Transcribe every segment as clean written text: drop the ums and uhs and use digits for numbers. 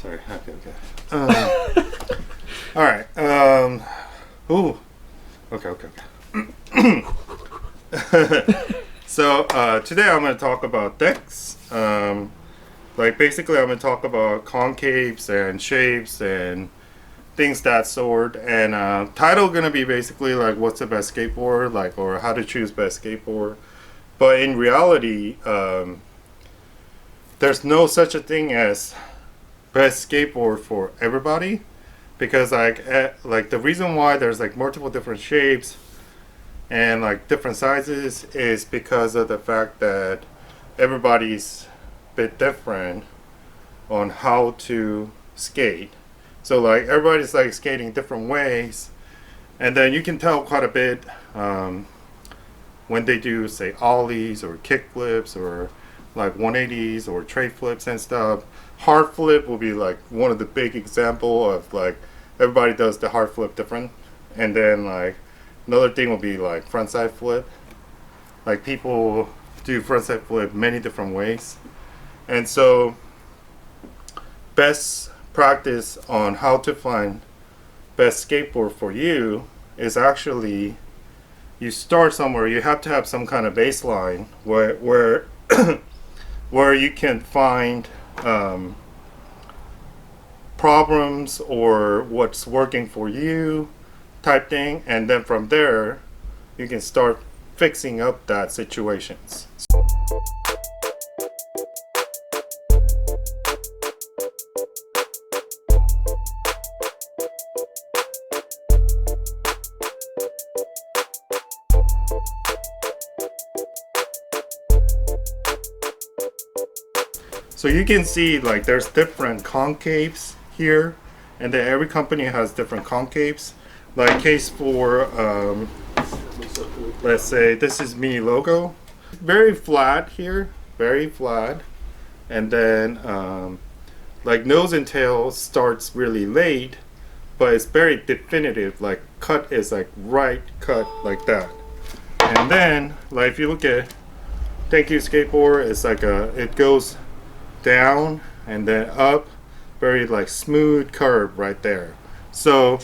Sorry. Okay. All right. Ooh. Okay. So today I'm going to talk about decks. Basically, I'm going to talk about concaves and shapes and things that sort. And title going to be basically like what's the best skateboard, like, or how to choose best skateboard. But in reality, there's no such a thing as best skateboard for everybody, because like the reason why there's like multiple different shapes and like different sizes is because of the fact that everybody's a bit different on how to skate. So like everybody's like skating different ways, and then you can tell quite a bit when they do say ollies or kick flips or like 180s or tray flips and stuff. Hard flip will be like one of the big example of like everybody does the hard flip different, and then like another thing will be like frontside flip. Like people do frontside flip many different ways, and so best practice on how to find best skateboard for you is actually you start somewhere. You have to have some kind of baseline where where you can find problems or what's working for you type thing, and then from there you can start fixing up that situations. So you can see like there's different concaves here, and then every company has different concaves. Like case for let's say this is me logo, very flat here, very flat, and then like nose and tail starts really late, but it's very definitive. Like cut is like right cut like that, and then like if you look at Thank You Skateboard, it's like it goes down and then up, very like smooth curve right there. So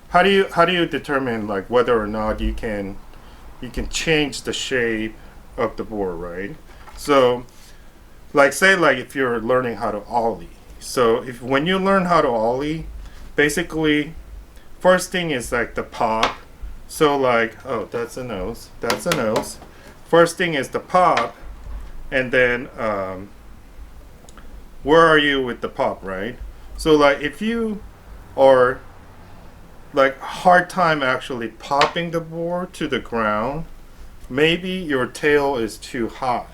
how do you determine like whether or not you can change the shape of the board, right? So like say like if you're learning how to ollie, so if when you learn how to ollie, basically first thing is like the pop. So like, oh, that's a nose, first thing is the pop, and then where are you with the pop, right? So like if you are like hard time actually popping the board to the ground, maybe your tail is too high,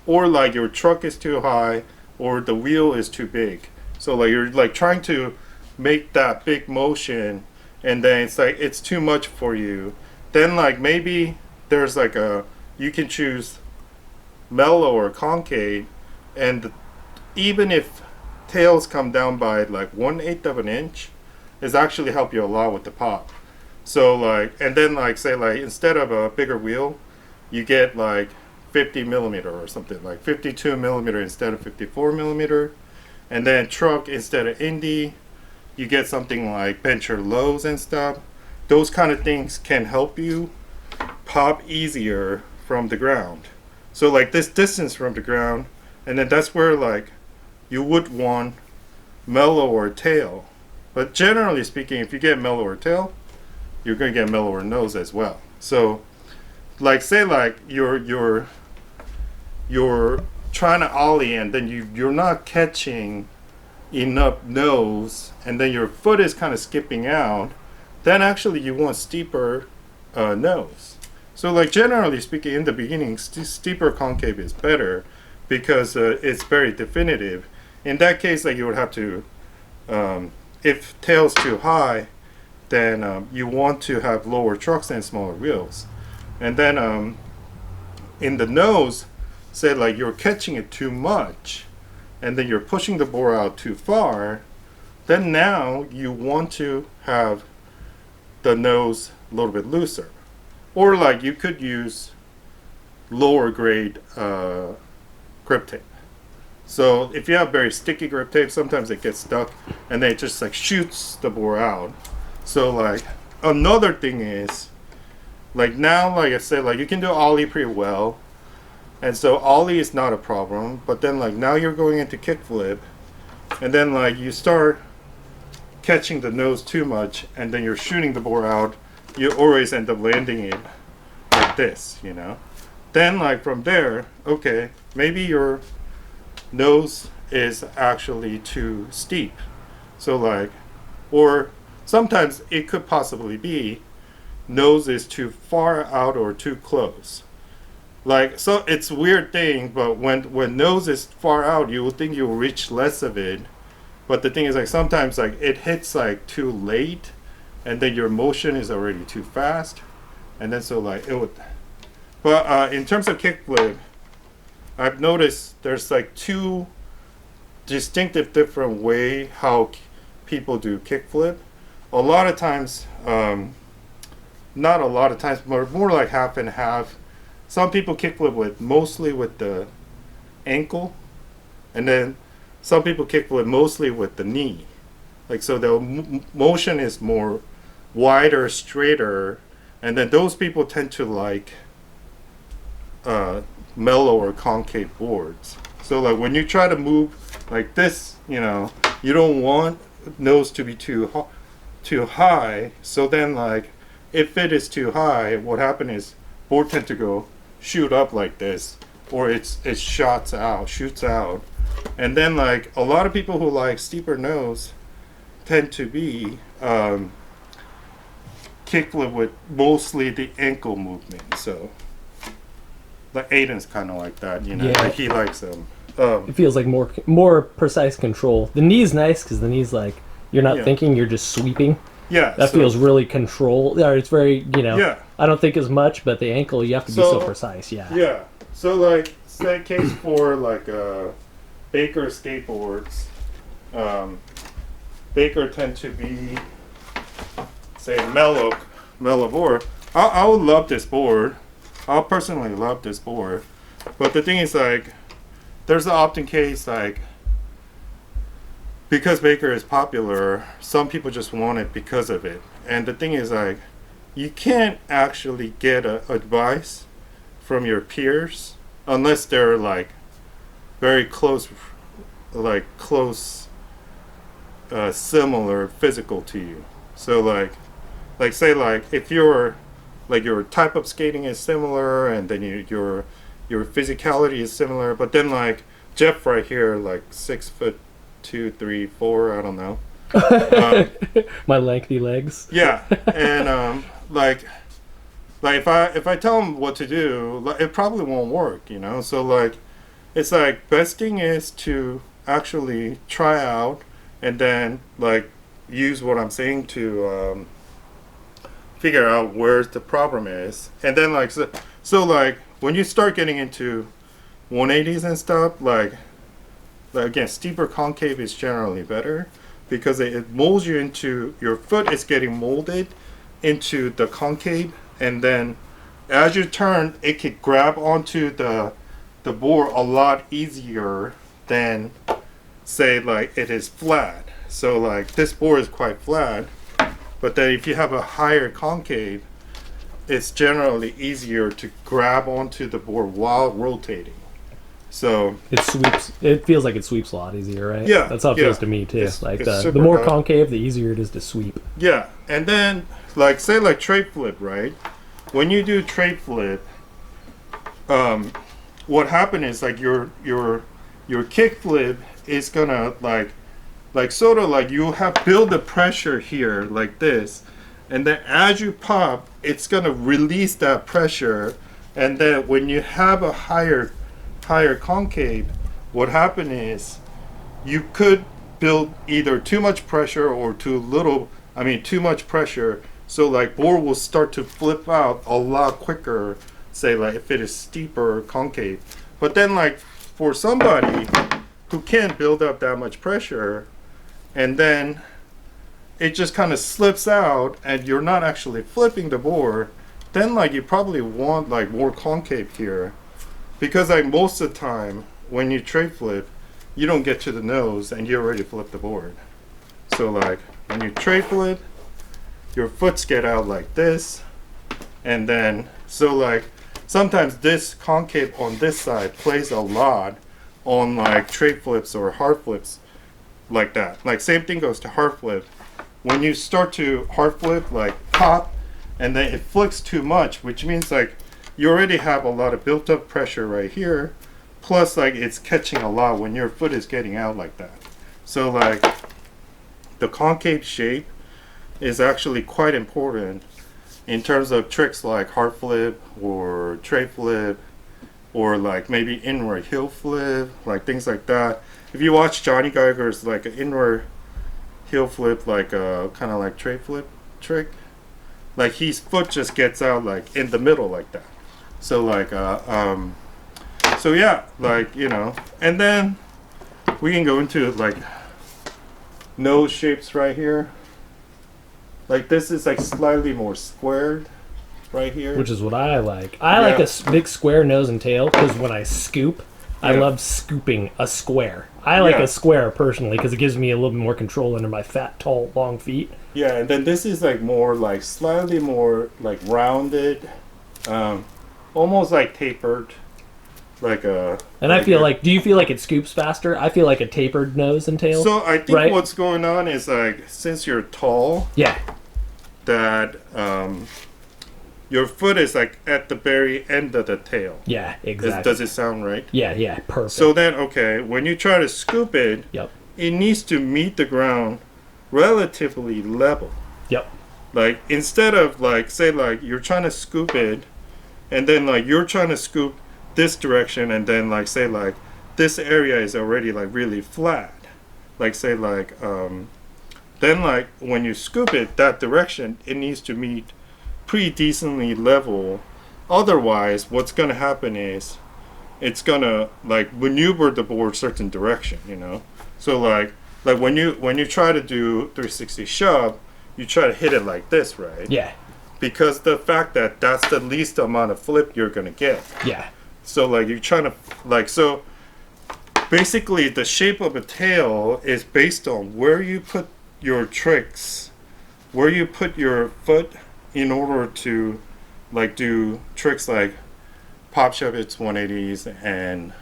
or like your truck is too high, or the wheel is too big. So like you're like trying to make that big motion, and then it's like it's too much for you. Then like maybe there's like you can choose mellow or concave, and even if tails come down by like 1/8 of an inch, is actually help you a lot with the pop. So like, and then like say like instead of a bigger wheel, you get like 50 millimeter or something, like 52 millimeter instead of 54 millimeter, and then truck instead of Indy, you get something like bencher lows and stuff. Those kind of things can help you pop easier from the ground. So like this distance from the ground, and then that's where like you would want mellow or tail. But generally speaking, if you get mellow or tail, you're going to get mellow or nose as well. So like say like you're trying to ollie, and then you're not catching enough nose, and then your foot is kind of skipping out, then actually you want steeper nose. So like generally speaking, in the beginning, steeper concave is better because it's very definitive. In that case, like you would have to, if tail's too high, then you want to have lower trucks and smaller wheels. And then in the nose, say like you're catching it too much, and then you're pushing the board out too far, then now you want to have the nose a little bit looser. Or like you could use lower grade grip tape. So if you have very sticky grip tape, sometimes it gets stuck and then it just like shoots the board out. So like another thing is like now, like I said, like you can do ollie pretty well. And so ollie is not a problem, but then like now you're going into kickflip and then like you start catching the nose too much and then you're shooting the board out, you always end up landing it like this, you know. Then like from there, okay, maybe your nose is actually too steep. So like, or sometimes it could possibly be nose is too far out or too close. Like, so it's a weird thing, but when nose is far out, you would think you'll reach less of it. But the thing is like sometimes like it hits like too late and then your motion is already too fast. And then so like it would, but in terms of kickflip, I've noticed there's like two distinctive different way how people do kickflip. A lot of times, not a lot of times, but more like half and half. Some people kickflip with mostly with the ankle, and then some people kickflip mostly with the knee. Like so, the motion is more wider, straighter, and then those people tend to like mellow or concave boards. So like when you try to move like this, you know, you don't want nose to be too high. So then like if it is too high, what happens is board tend to shoot up like this, or it shoots out. And then like a lot of people who like steeper nose tend to be kickflip with mostly the ankle movement. So like Aiden's kind of like that, you know. Yeah. Like he likes them. It feels like more precise control. The knee's nice because the knee's like you're not thinking, you're just sweeping. Yeah, that feels really controlled. Yeah, it's very, you know. Yeah. I don't think as much, but the ankle you have to be so precise. Yeah. Yeah. So like say case for like Baker skateboards. Baker tend to be say mellow board. I would love this board. I'll personally love this board, but the thing is like there's an often case like because Baker is popular, some people just want it because of it. And the thing is like you can't actually get advice from your peers unless they're like very close, similar physical to you. So like say like if your type of skating is similar and then your physicality is similar, but then like Jeff right here like 6'2", 3, 4, I don't know. My lengthy legs. Yeah, and like if I tell him what to do, it probably won't work, you know. So like it's like best thing is to actually try out and then like use what I'm saying to figure out where the problem is, and then like so like when you start getting into 180s and stuff, like again steeper concave is generally better because it molds you into your foot is getting molded into the concave, and then as you turn it can grab onto the board a lot easier than say like it is flat. So like this board is quite flat, but then if you have a higher concave, it's generally easier to grab onto the board while rotating. So it feels like it sweeps a lot easier, right? Yeah, that's how it feels to me too. It's the more concave, the easier it is to sweep. Yeah, and then like say like tray flip, right? When you do tray flip, what happens is like your kick flip is gonna like sort of like you have build the pressure here like this, and then as you pop, it's gonna release that pressure, and then when you have a higher concave, what happens is you could build either too much pressure or too much pressure, so like board will start to flip out a lot quicker, say like if it is steeper concave. But then like for somebody who can't build up that much pressure and then it just kind of slips out and you're not actually flipping the board, then like you probably want like more concave here, because like most of the time when you tray flip, you don't get to the nose and you already flip the board. So like when you tray flip, your foots get out like this, and then so like sometimes this concave on this side plays a lot on like tray flips or hard flips like that. Like same thing goes to hard flip. When you start to hard flip, like pop, and then it flicks too much, which means like you already have a lot of built up pressure right here, plus like it's catching a lot when your foot is getting out like that. So like the concave shape is actually quite important in terms of tricks like hard flip or tray flip, or like maybe inward heel flip, like things like that. If you watch Johnny Geiger's like an inward heel flip, like a kind of like tray flip trick, like his foot just gets out like in the middle like that. So like so yeah, like, you know, and then we can go into like nose shapes right here. Like this is like slightly more squared right here, Which is what I like. I like a big square nose and tail because when I scoop, I love scooping a square. I like a square personally because it gives me a little bit more control under my fat, tall, long feet. Yeah, and then this is like more like slightly more like rounded, almost like tapered, like a. And I feel like, do you feel like it scoops faster? I feel like a tapered nose and tail. So I think what's going on is like since you're tall, that your foot is like at the very end of the tail. Yeah, exactly. Does it sound right? Yeah, perfect. So then, okay, when you try to scoop it, it needs to meet the ground relatively level. Like instead of like say like you're trying to scoop it, and then like you're trying to scoop this direction, and then like say like this area is already like really flat. Like say like then like when you scoop it that direction, it needs to meet pretty decently level. Otherwise, what's gonna happen is it's gonna like maneuver the board certain direction, you know. So like when you try to do 360 shove, you try to hit it like this, right? Yeah. Because the fact that that's the least amount of flip you're gonna get. Yeah. So like you're trying to like so basically the shape of a tail is based on where you put your tricks, where you put your foot in order to like do tricks like pop shove hits 180s and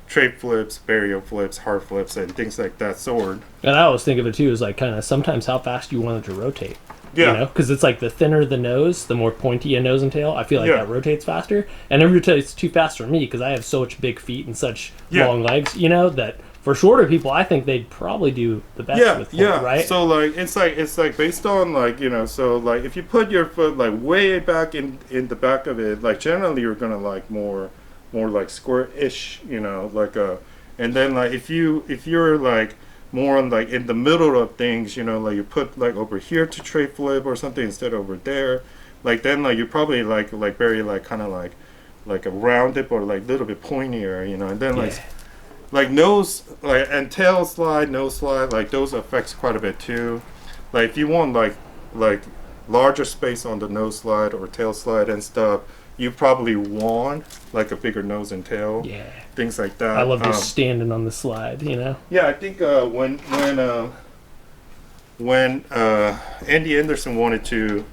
tray flips, barrier flips, hard flips, and things like that sort. And I always think of it too as like kind of sometimes how fast you want it to rotate. Yeah. You know, because it's like the thinner the nose, the more pointy a nose and tail. I feel like that rotates faster, and it rotates too fast for me because I have such big feet and such long legs. You know that. For shorter people, I think they'd probably do the best with foot, right? So like it's like based on like, you know, so like if you put your foot like way back in the back of it, like generally you're gonna like more like square-ish, you know, like and then like if you're like more on like in the middle of things, you know, like you put like over here to tray flip or something instead of over there, like then like you probably like very like kind of like a rounded or like a little bit pointier, you know, and then like nose like and tail slide, nose slide, like those affects quite a bit too. Like if you want like larger space on the nose slide or tail slide and stuff, you probably want like a bigger nose and tail. Yeah. Things like that. I love just standing on the slide, you know? Yeah, I think when Andy Anderson wanted to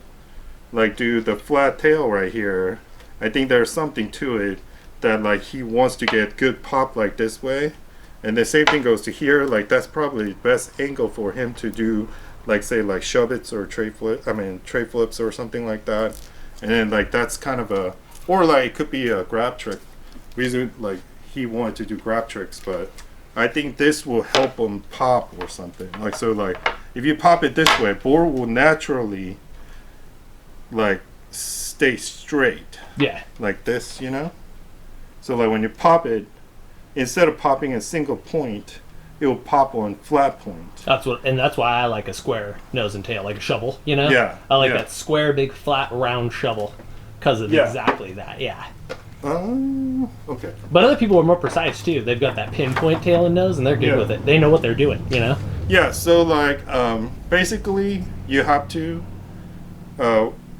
like do the flat tail right here, I think there's something to it that like he wants to get good pop like this way, and the same thing goes to here. Like that's probably the best angle for him to do like say like shove its or tray flips or something like that. And then like that's kind of a, or like it could be a grab trick reason like he wanted to do grab tricks, but I think this will help him pop or something. Like so like if you pop it this way, board will naturally like stay straight. Yeah. Like this, you know? So like when you pop it, instead of popping a single point, it will pop on flat point. That's why I like a square nose and tail, like a shovel, you know? Yeah. I like that square, big, flat, round shovel because of exactly that, Okay. But other people are more precise too. They've got that pinpoint tail and nose and they're good with it. They know what they're doing, you know? Yeah, so like basically you have to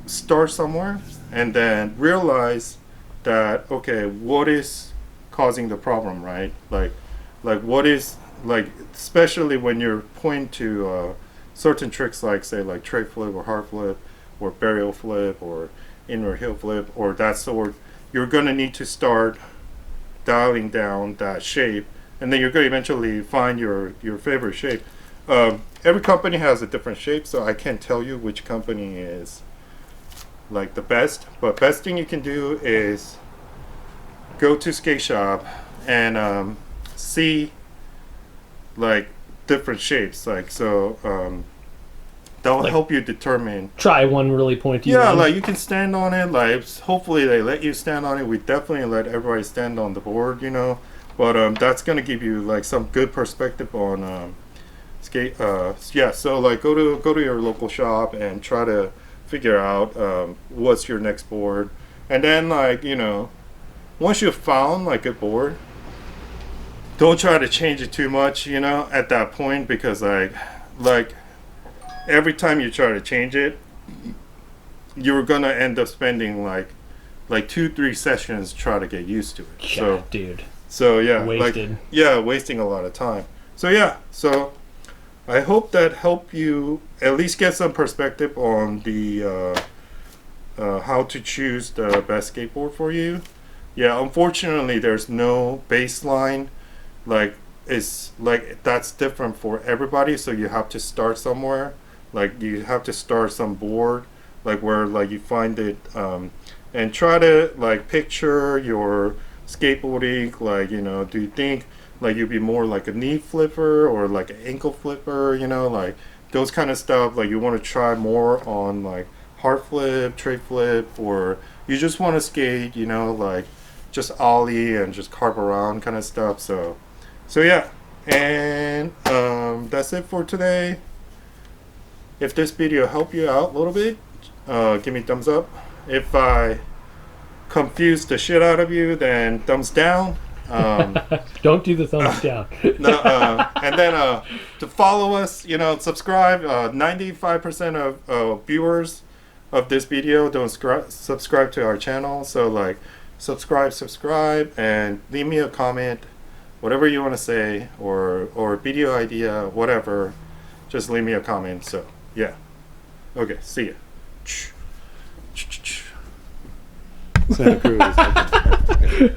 start somewhere and then realize that, okay, what is causing the problem, right? Like what is, like, especially when you're pointing to certain tricks, like say like tray flip or hard flip or burial flip or inward heel flip or that sort, you're gonna need to start dialing down that shape, and then you're gonna eventually find your favorite shape. Every company has a different shape, so I can't tell you which company is like the best. But best thing you can do is go to skate shop and see like different shapes. Like so, that'll Like, help you determine. Try one really pointy Yeah, one. like you can stand on it. Like hopefully they let you stand on it. We definitely let everybody stand on the board, you know. But that's gonna give you like some good perspective on skate. Yeah. So like go to your local shop and try to figure out what's your next board, and then like once you've found like a board, don't try to change it too much, at that point, because like every time you try to change it, you're gonna end up spending like 2-3 sessions try to get used to it. Yeah, dude. So yeah, Wasted. Wasting a lot of time. So yeah, so I hope that helped you at least get some perspective on the how to choose the best skateboard for you. Yeah, unfortunately, there's no baseline. Like it's like that's different for everybody. So you have to start somewhere. Like you have to start some board, like where like you find it, and try to like picture your skateboarding. Like do you think like you'd be more like a knee flipper or like an ankle flipper? Like those kind of stuff. Like you want to try more on like hard flip, tray flip, or you just want to skate. Like just ollie and just carve around kind of stuff. So yeah, and that's it for today. If this video helped you out a little bit, give me a thumbs up. If I confused the shit out of you, then thumbs down. Don't do the thumbs down. No, and then to follow us, subscribe. 95% of viewers of this video don't subscribe to our channel. So like, subscribe, and leave me a comment, whatever you want to say, or video idea, whatever. Just leave me a comment. So yeah, okay, see ya. Santa Cruz.